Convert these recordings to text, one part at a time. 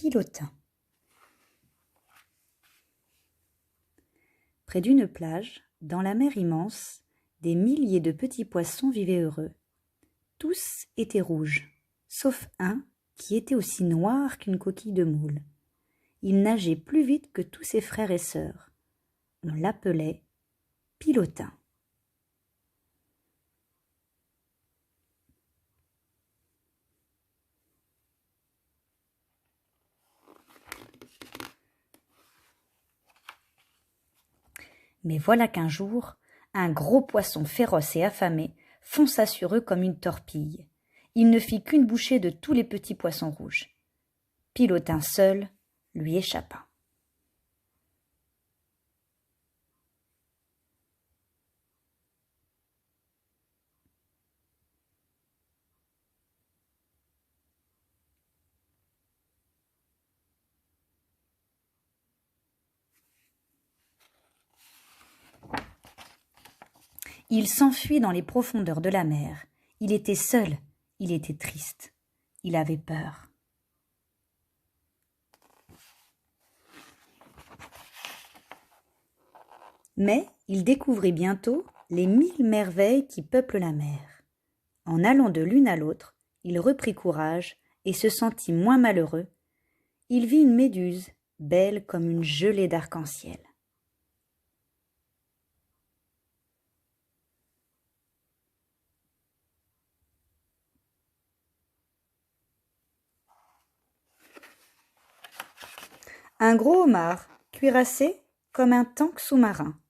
Pilotin. Près d'une plage, dans la mer immense, des milliers de petits poissons vivaient heureux. Tous étaient rouges, sauf un qui était aussi noir qu'une coquille de moule. Il nageait plus vite que tous ses frères et sœurs. On l'appelait Pilotin. Mais voilà qu'un jour, un gros poisson féroce et affamé fonça sur eux comme une torpille. Il ne fit qu'une bouchée de tous les petits poissons rouges. Pilotin seul lui échappa. Il s'enfuit dans les profondeurs de la mer. Il était seul, il était triste, il avait peur. Mais il découvrit bientôt les 1000 merveilles qui peuplent la mer. En allant de l'une à l'autre, il reprit courage et se sentit moins malheureux. Il vit une méduse, belle comme une gelée d'arc-en-ciel. Un gros homard, cuirassé comme un tank sous-marin.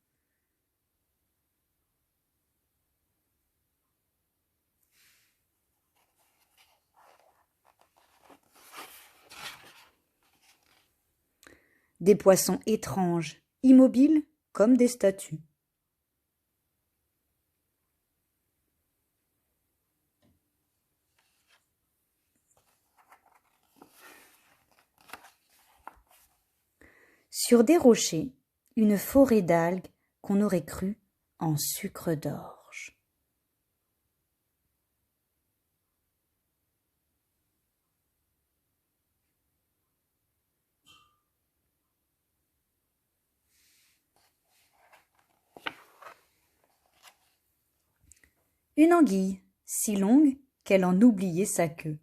Des poissons étranges, immobiles comme des statues. Sur des rochers, une forêt d'algues qu'on aurait cru en sucre d'orge. Une anguille, si longue qu'elle en oubliait sa queue.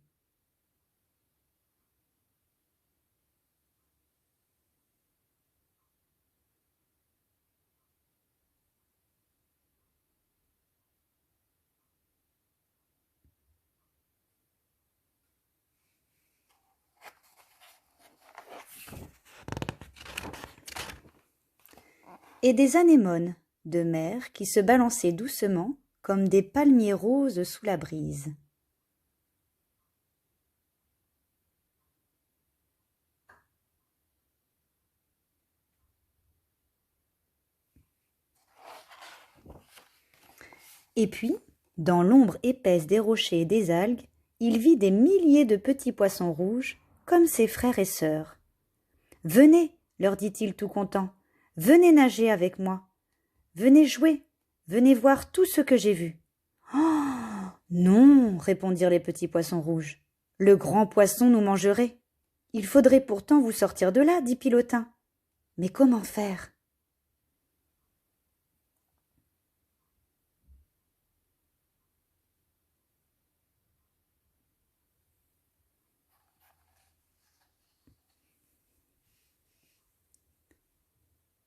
Et des anémones de mer qui se balançaient doucement comme des palmiers roses sous la brise. Et puis, dans l'ombre épaisse des rochers et des algues, il vit des milliers de petits poissons rouges, comme ses frères et sœurs. « Venez, leur dit-il tout content, venez nager avec moi. Venez jouer, venez voir tout ce que j'ai vu. »« Oh, non, répondirent les petits poissons rouges. Le grand poisson nous mangerait. Il faudrait pourtant vous sortir de là, dit Pilotin. Mais comment faire ?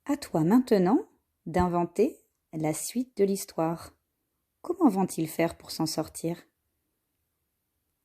À toi maintenant d'inventer la suite de l'histoire. Comment vont-ils faire pour s'en sortir ?